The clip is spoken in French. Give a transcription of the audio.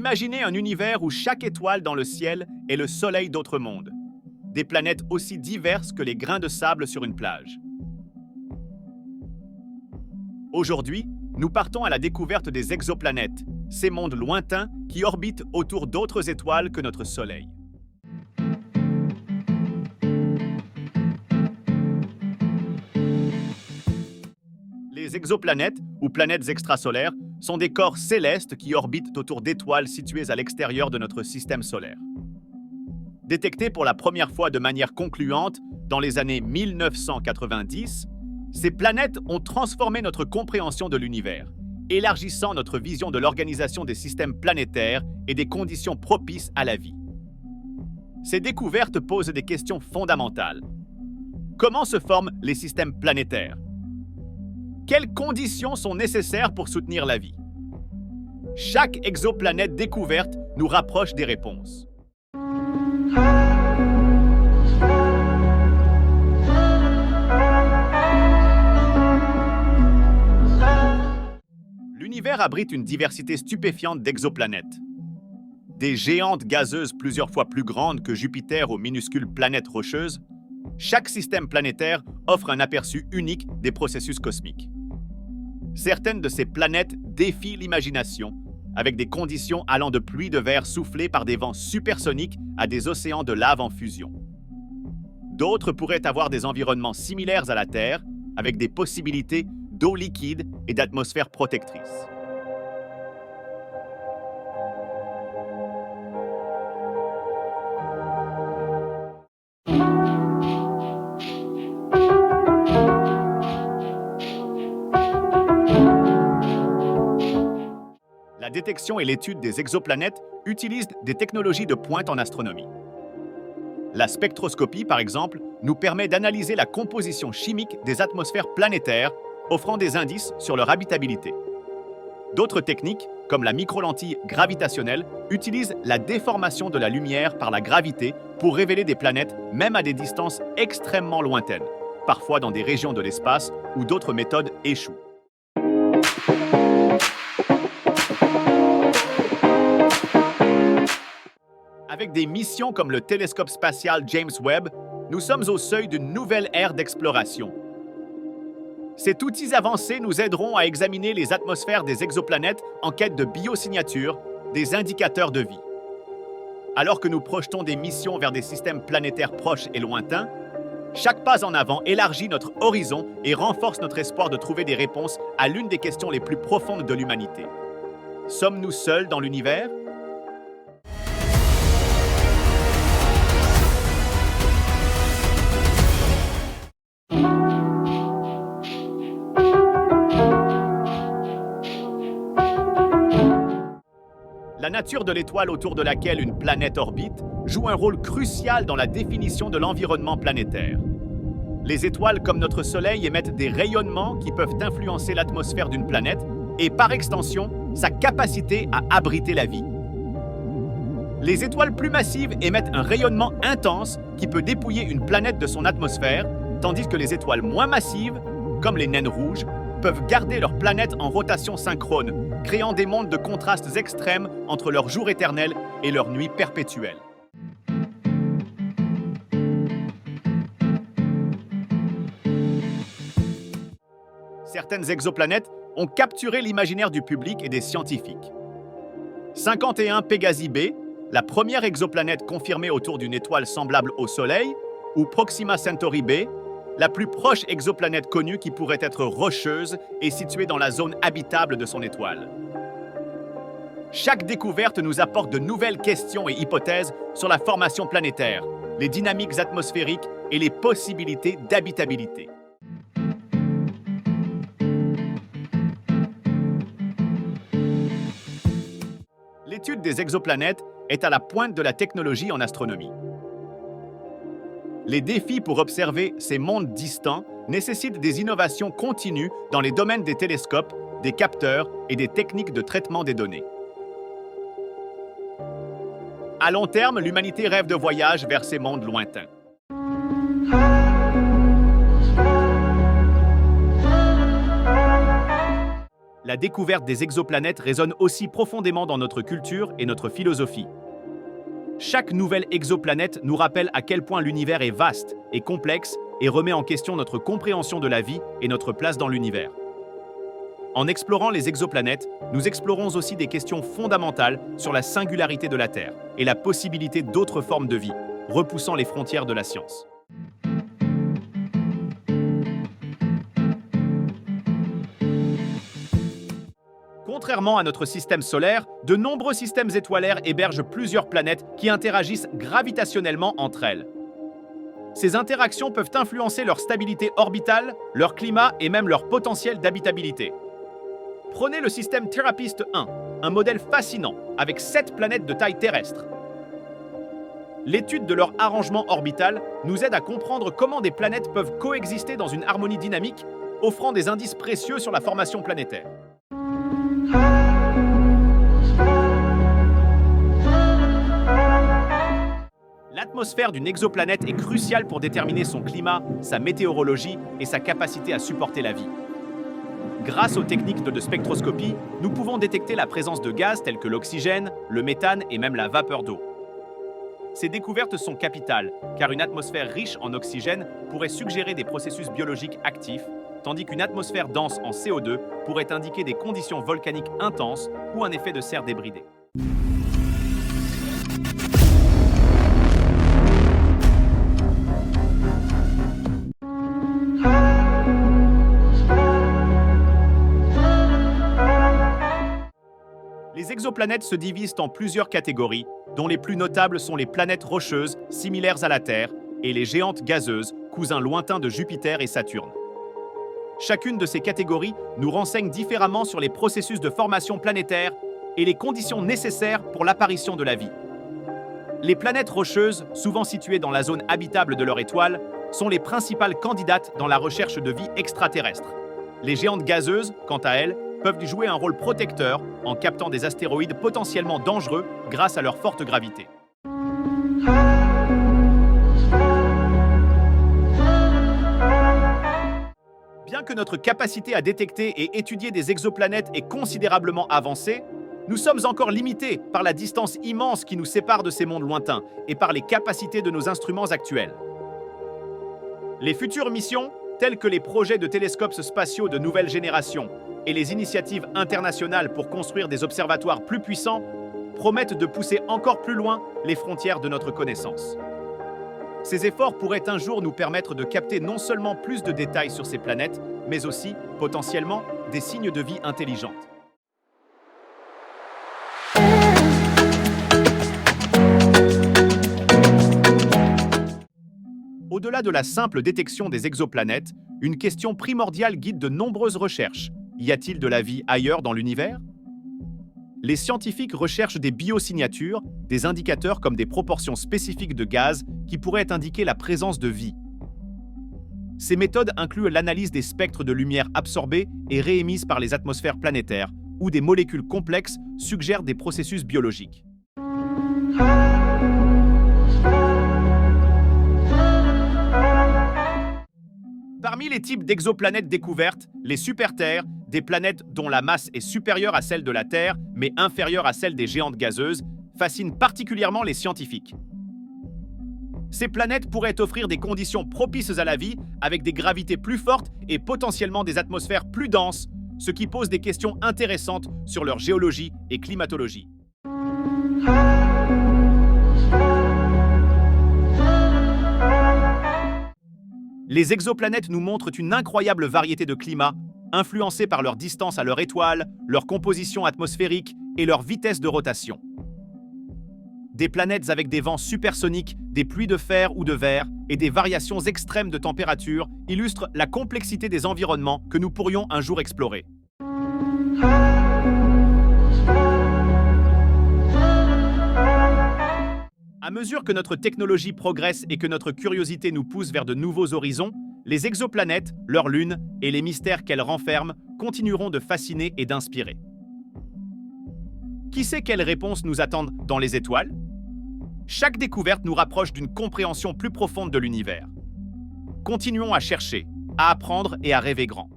Imaginez un univers où chaque étoile dans le ciel est le soleil d'autres mondes. Des planètes aussi diverses que les grains de sable sur une plage. Aujourd'hui, nous partons à la découverte des exoplanètes, ces mondes lointains qui orbitent autour d'autres étoiles que notre Soleil. Les exoplanètes, ou planètes extrasolaires, sont des corps célestes qui orbitent autour d'étoiles situées à l'extérieur de notre système solaire. Détectées pour la première fois de manière concluante dans les années 1990, ces planètes ont transformé notre compréhension de l'univers, élargissant notre vision de l'organisation des systèmes planétaires et des conditions propices à la vie. Ces découvertes posent des questions fondamentales. Comment se forment les systèmes planétaires? Quelles conditions sont nécessaires pour soutenir la vie? Chaque exoplanète découverte nous rapproche des réponses. L'univers abrite une diversité stupéfiante d'exoplanètes. Des géantes gazeuses plusieurs fois plus grandes que Jupiter aux minuscules planètes rocheuses, chaque système planétaire offre un aperçu unique des processus cosmiques. Certaines de ces planètes défient l'imagination, avec des conditions allant de pluies de verre soufflées par des vents supersoniques à des océans de lave en fusion. D'autres pourraient avoir des environnements similaires à la Terre, avec des possibilités d'eau liquide et d'atmosphère protectrice. La détection et l'étude des exoplanètes utilisent des technologies de pointe en astronomie. La spectroscopie, par exemple, nous permet d'analyser la composition chimique des atmosphères planétaires, offrant des indices sur leur habitabilité. D'autres techniques, comme la microlentille gravitationnelle, utilisent la déformation de la lumière par la gravité pour révéler des planètes même à des distances extrêmement lointaines, parfois dans des régions de l'espace où d'autres méthodes échouent. Avec des missions comme le télescope spatial James Webb, nous sommes au seuil d'une nouvelle ère d'exploration. Ces outils avancés nous aideront à examiner les atmosphères des exoplanètes en quête de biosignatures, des indicateurs de vie. Alors que nous projetons des missions vers des systèmes planétaires proches et lointains, chaque pas en avant élargit notre horizon et renforce notre espoir de trouver des réponses à l'une des questions les plus profondes de l'humanité. Sommes-nous seuls dans l'univers? La nature de l'étoile autour de laquelle une planète orbite joue un rôle crucial dans la définition de l'environnement planétaire. Les étoiles comme notre Soleil émettent des rayonnements qui peuvent influencer l'atmosphère d'une planète et, par extension, sa capacité à abriter la vie. Les étoiles plus massives émettent un rayonnement intense qui peut dépouiller une planète de son atmosphère, tandis que les étoiles moins massives, comme les naines rouges, peuvent garder leur planète en rotation synchrone, créant des mondes de contrastes extrêmes entre leur jour éternel et leur nuit perpétuelle. Certaines exoplanètes ont capturé l'imaginaire du public et des scientifiques. 51 Pégasi b, la première exoplanète confirmée autour d'une étoile semblable au Soleil, ou Proxima Centauri b, la plus proche exoplanète connue qui pourrait être rocheuse et située dans la zone habitable de son étoile. Chaque découverte nous apporte de nouvelles questions et hypothèses sur la formation planétaire, les dynamiques atmosphériques et les possibilités d'habitabilité. L'étude des exoplanètes est à la pointe de la technologie en astronomie. Les défis pour observer ces mondes distants nécessitent des innovations continues dans les domaines des télescopes, des capteurs et des techniques de traitement des données. À long terme, l'humanité rêve de voyages vers ces mondes lointains. La découverte des exoplanètes résonne aussi profondément dans notre culture et notre philosophie. Chaque nouvelle exoplanète nous rappelle à quel point l'univers est vaste et complexe et remet en question notre compréhension de la vie et notre place dans l'univers. En explorant les exoplanètes, nous explorons aussi des questions fondamentales sur la singularité de la Terre et la possibilité d'autres formes de vie, repoussant les frontières de la science. Contrairement à notre système solaire, de nombreux systèmes étoilaires hébergent plusieurs planètes qui interagissent gravitationnellement entre elles. Ces interactions peuvent influencer leur stabilité orbitale, leur climat et même leur potentiel d'habitabilité. Prenez le système TRAPPIST-1, un modèle fascinant avec 7 planètes de taille terrestre. L'étude de leur arrangement orbital nous aide à comprendre comment des planètes peuvent coexister dans une harmonie dynamique, offrant des indices précieux sur la formation planétaire. L'atmosphère d'une exoplanète est cruciale pour déterminer son climat, sa météorologie et sa capacité à supporter la vie. Grâce aux techniques de spectroscopie, nous pouvons détecter la présence de gaz tels que l'oxygène, le méthane et même la vapeur d'eau. Ces découvertes sont capitales, car une atmosphère riche en oxygène pourrait suggérer des processus biologiques actifs, tandis qu'une atmosphère dense en CO2 pourrait indiquer des conditions volcaniques intenses ou un effet de serre débridée. Les exoplanètes se divisent en plusieurs catégories, dont les plus notables sont les planètes rocheuses, similaires à la Terre, et les géantes gazeuses, cousins lointains de Jupiter et Saturne. Chacune de ces catégories nous renseigne différemment sur les processus de formation planétaire et les conditions nécessaires pour l'apparition de la vie. Les planètes rocheuses, souvent situées dans la zone habitable de leur étoile, sont les principales candidates dans la recherche de vie extraterrestre. Les géantes gazeuses, quant à elles, peuvent jouer un rôle protecteur en captant des astéroïdes potentiellement dangereux grâce à leur forte gravité. Bien que notre capacité à détecter et étudier des exoplanètes est considérablement avancée, nous sommes encore limités par la distance immense qui nous sépare de ces mondes lointains et par les capacités de nos instruments actuels. Les futures missions, telles que les projets de télescopes spatiaux de nouvelle génération et les initiatives internationales pour construire des observatoires plus puissants, promettent de pousser encore plus loin les frontières de notre connaissance. Ces efforts pourraient un jour nous permettre de capter non seulement plus de détails sur ces planètes, mais aussi, potentiellement, des signes de vie intelligente. Au-delà de la simple détection des exoplanètes, une question primordiale guide de nombreuses recherches. Y a-t-il de la vie ailleurs dans l'univers ? Les scientifiques recherchent des biosignatures, des indicateurs comme des proportions spécifiques de gaz qui pourraient indiquer la présence de vie. Ces méthodes incluent l'analyse des spectres de lumière absorbés et réémises par les atmosphères planétaires, où des molécules complexes suggèrent des processus biologiques. Parmi les types d'exoplanètes découvertes, les superterres, des planètes dont la masse est supérieure à celle de la Terre, mais inférieure à celle des géantes gazeuses, fascinent particulièrement les scientifiques. Ces planètes pourraient offrir des conditions propices à la vie, avec des gravités plus fortes et potentiellement des atmosphères plus denses, ce qui pose des questions intéressantes sur leur géologie et climatologie. Les exoplanètes nous montrent une incroyable variété de climats, influencés par leur distance à leur étoile, leur composition atmosphérique et leur vitesse de rotation. Des planètes avec des vents supersoniques, des pluies de fer ou de verre et des variations extrêmes de température illustrent la complexité des environnements que nous pourrions un jour explorer. À mesure que notre technologie progresse et que notre curiosité nous pousse vers de nouveaux horizons, les exoplanètes, leurs lunes et les mystères qu'elles renferment continueront de fasciner et d'inspirer. Qui sait quelles réponses nous attendent dans les étoiles ? Chaque découverte nous rapproche d'une compréhension plus profonde de l'univers. Continuons à chercher, à apprendre et à rêver grand.